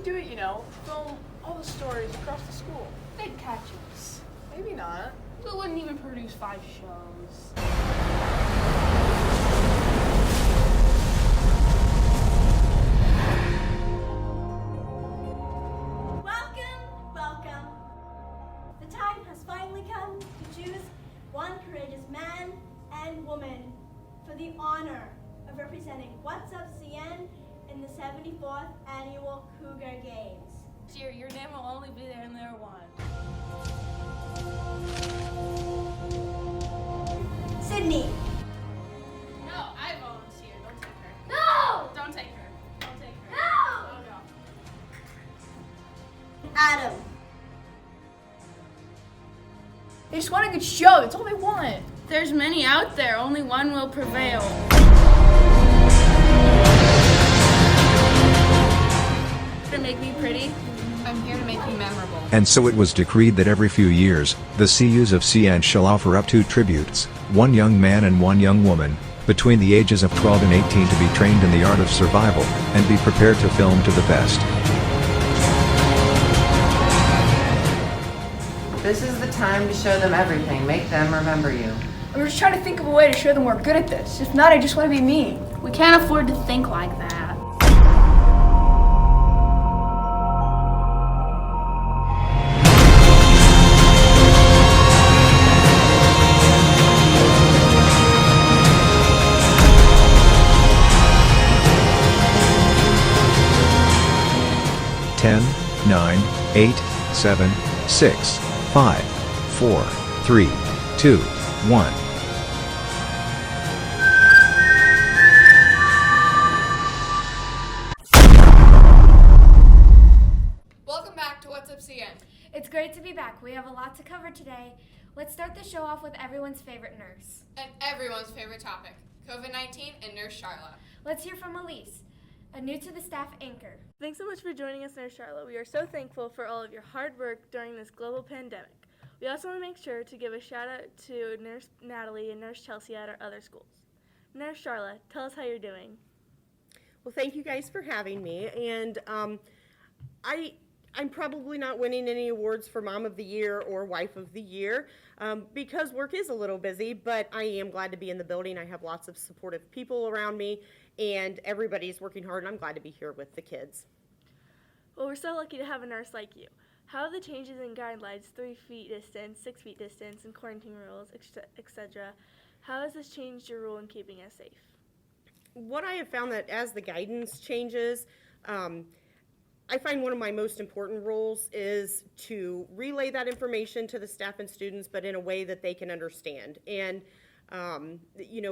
do it, film all the stories across the school. They'd catch us. Maybe not. We wouldn't even produce 5 shows. Welcome. The time has finally come to choose one courageous man and woman for the honor of representing What's Up CN in the 74th Annual Cougar Games. This year, your name will only be there in their one. Sydney. No, I volunteer. Don't take her. No! Don't take her. Don't take her. No! Oh, no. Adam. They just want a good show. That's all they want. There's many out there. Only one will prevail. To make me pretty. I'm here to make you memorable. And so it was decreed that every few years, the CUs of CN shall offer up 2 tributes, one young man and one young woman, between the ages of 12 and 18 to be trained in the art of survival, and be prepared to film to the best. This is the time to show them everything, make them remember you. We're just trying to think of a way to show them we're good at this. If not, I just want to be me. We can't afford to think like that. Ten, 9, 8, 7, 6, 5, 4, 3, 2, 1. Welcome back to What's Up CN. It's great to be back. We have a lot to cover today. Let's start the show off with everyone's favorite nurse. And everyone's favorite topic, COVID-19 and Nurse Charla. Let's hear from Elise, a new to the staff anchor. Thanks so much for joining us, Nurse Charlotte. We are so thankful for all of your hard work during this global pandemic. We also want to make sure to give a shout out to Nurse Natalie and Nurse Chelsea at our other schools. Nurse Charlotte, tell us how you're doing. Well, thank you guys for having me. And I'm probably not winning any awards for Mom of the Year or Wife of the Year because work is a little busy, but I am glad to be in the building. I have lots of supportive people around me, and everybody's working hard, and I'm glad to be here with the kids. Well, we're so lucky to have a nurse like you. How have the changes in guidelines, 3 feet distance, 6 feet distance, and quarantine rules, etc., how has this changed your role in keeping us safe? What I have found that as the guidance changes, I find one of my most important roles is to relay that information to the staff and students, but in a way that they can understand. And,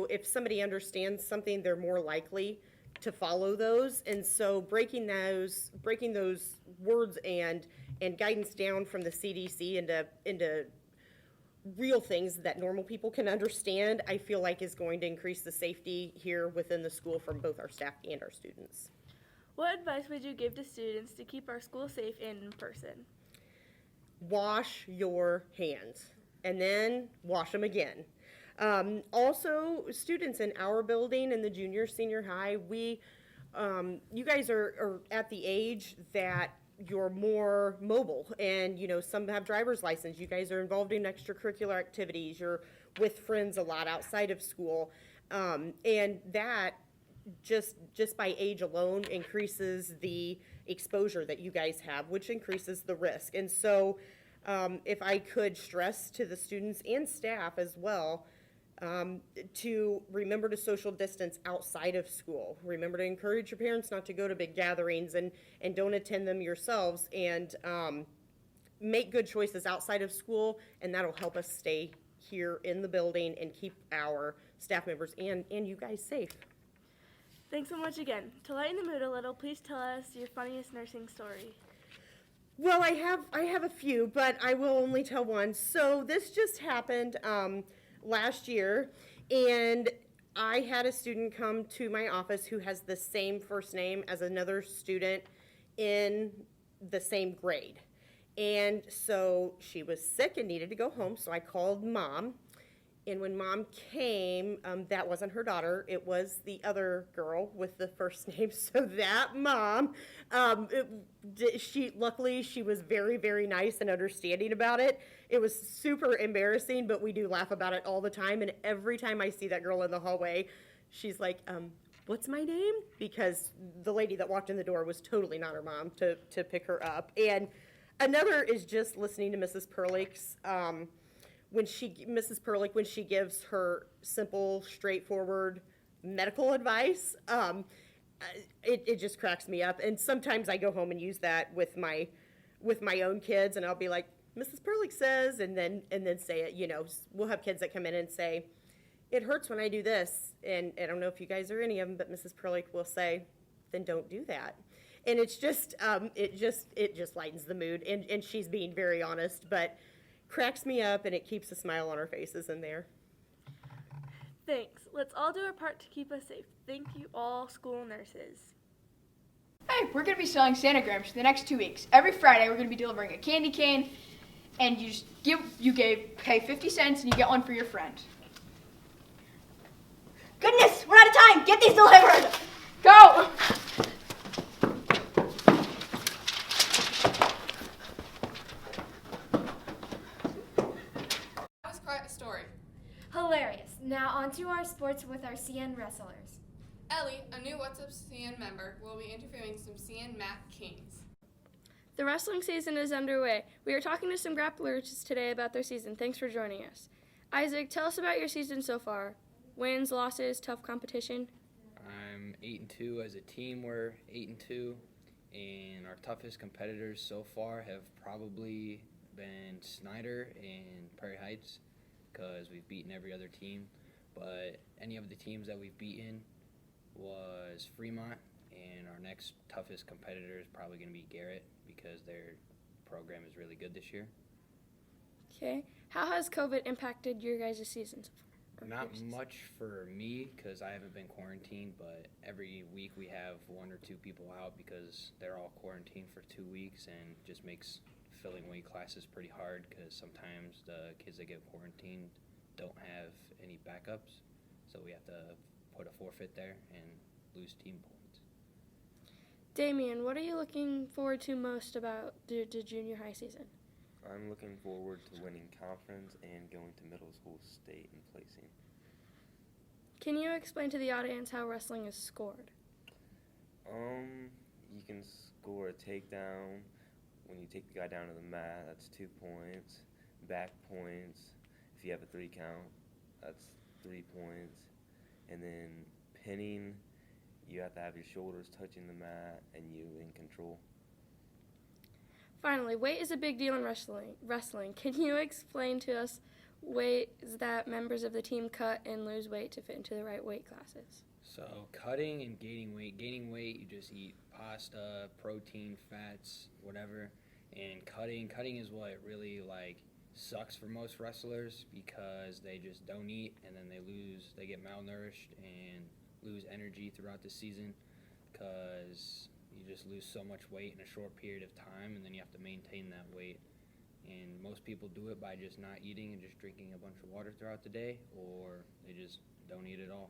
if somebody understands something, they're more likely to follow those. And so breaking those words and guidance down from the CDC into real things that normal people can understand, I feel like is going to increase the safety here within the school from both our staff and our students. What advice would you give to students to keep our school safe and in person? Wash your hands and then wash them again. Also, students in our building in the junior, senior high, you guys are at the age that you're more mobile, and some have driver's license. You guys are involved in extracurricular activities. You're with friends a lot outside of school, and that just by age alone increases the exposure that you guys have, which increases the risk. And so if I could stress to the students and staff as well, to remember to social distance outside of school. Remember to encourage your parents not to go to big gatherings and don't attend them yourselves, and make good choices outside of school, and that'll help us stay here in the building and keep our staff members and you guys safe. Thanks so much again. To lighten the mood a little, please tell us your funniest nursing story. Well, I have a few, but I will only tell one. So this just happened last year, and I had a student come to my office who has the same first name as another student in the same grade. And so she was sick and needed to go home, so I called Mom, And when Mom came, that wasn't her daughter. It was the other girl with the first name. So that mom, luckily she was very, very nice and understanding about it. It was super embarrassing, but we do laugh about it all the time. And every time I see that girl in the hallway, she's like, what's my name? Because the lady that walked in the door was totally not her mom to pick her up. And another is just listening to Mrs. Perlick's, Mrs. Perlick, when she gives her simple, straightforward medical advice, it just cracks me up. And sometimes I go home and use that with my own kids, and I'll be like, Mrs. Perlick says, and then say it. You know, we'll have kids that come in and say, it hurts when I do this, and I don't know if you guys are any of them, but Mrs. Perlick will say, then don't do that. And it's just, it just lightens the mood, and she's being very honest, but cracks me up, and it keeps a smile on our faces in there. Thanks. Let's all do our part to keep us safe. Thank you all, school nurses. Hey, we're going to be selling Santagrams for the next 2 weeks. Every Friday, we're going to be delivering a candy cane, and pay 50 cents, and you get one for your friend. Goodness, we're out of time. Get these delivered. Go! That was quite a story. Hilarious. Now on to our sports with our CN wrestlers. Ellie, a new What's Up CN member, will be interviewing some CN Mac Kings. The wrestling season is underway. We are talking to some grapplers today about their season. Thanks for joining us. Isaac, tell us about your season so far. Wins, losses, tough competition. I'm 8-2 as a team. We're 8-2, and our toughest competitors so far have probably been Snyder and Prairie Heights, because we've beaten every other team. But any of the teams that we've beaten was Fremont, and our next toughest competitor is probably going to be Garrett, because their program is really good this year. Okay. How has COVID impacted your guys' season so far? Not much for me, because I haven't been quarantined, but every week we have 1 or 2 people out because they're all quarantined for 2 weeks, and just makes filling weight classes pretty hard, because sometimes the kids that get quarantined don't have any backups, so we have to put a forfeit there and lose team points. Damien, what are you looking forward to most about the junior high season? I'm looking forward to winning conference and going to middle school, state, and placing. Can you explain to the audience how wrestling is scored? You can score a takedown. When you take the guy down to the mat, that's 2 points. Back points, if you have a 3 count, that's 3 points. And then pinning, you have to have your shoulders touching the mat and you in control. Finally, weight is a big deal in wrestling. Can you explain to us ways that members of the team cut and lose weight to fit into the right weight classes? So cutting and gaining weight, you just eat pasta, protein, fats, whatever. And cutting is what really sucks for most wrestlers, because they just don't eat, and then they get malnourished and lose energy throughout the season, because you just lose so much weight in a short period of time, and then you have to maintain that weight. And most people do it by just not eating and just drinking a bunch of water throughout the day, or they just don't eat at all.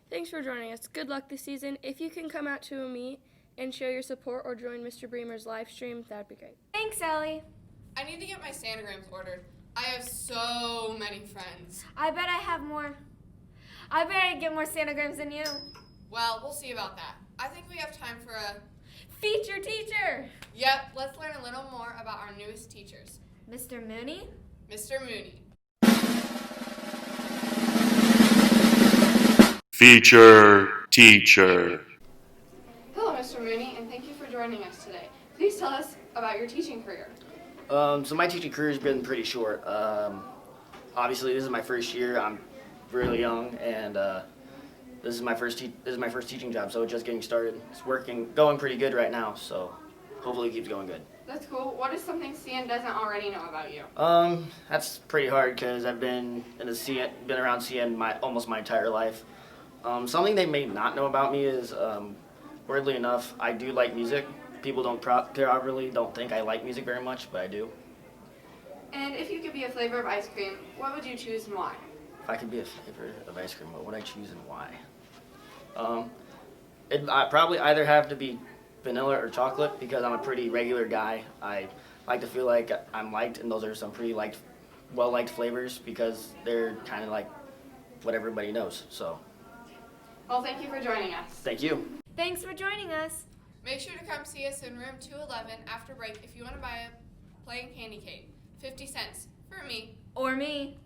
Thanks for joining us. Good luck this season. If you can come out to a meet and show your support or join Mr. Bremer's live stream, that would be great. Thanks, Ellie. I need to get my Sanagrams ordered. I have so many friends. I bet I have more. I bet I get more Sanagrams than you. Well, we'll see about that. I think we have time for a feature teacher. Yep, let's learn a little more about our newest teachers. Mr. Mooney? Mr. Mooney. Feature teacher. Hello, Mr. Mooney, and thank you for joining us today. Please tell us about your teaching career. So my teaching career has been pretty short. Obviously, this is my first year. I'm really young, and this is my first teaching job. So just getting started. It's going pretty good right now. So hopefully it keeps going good. That's cool. What is something CN doesn't already know about you? That's pretty hard, because I've been around CN almost my entire life. Something they may not know about me is, weirdly enough, I do like music. People don't probably don't think I like music very much, but I do. And if you could be a flavor of ice cream, what would you choose and why? If I could be a flavor of ice cream, what would I choose and why? I'd probably either have to be vanilla or chocolate because I'm a pretty regular guy. I like to feel like I'm liked, and those are some pretty well-liked flavors because they're kind of like what everybody knows. So, Well, thank you for joining us. thank you. Thanks for joining us. Make sure to come see us in room 211 after break if you want to buy a plain candy cane. 50 cents for me. Or me.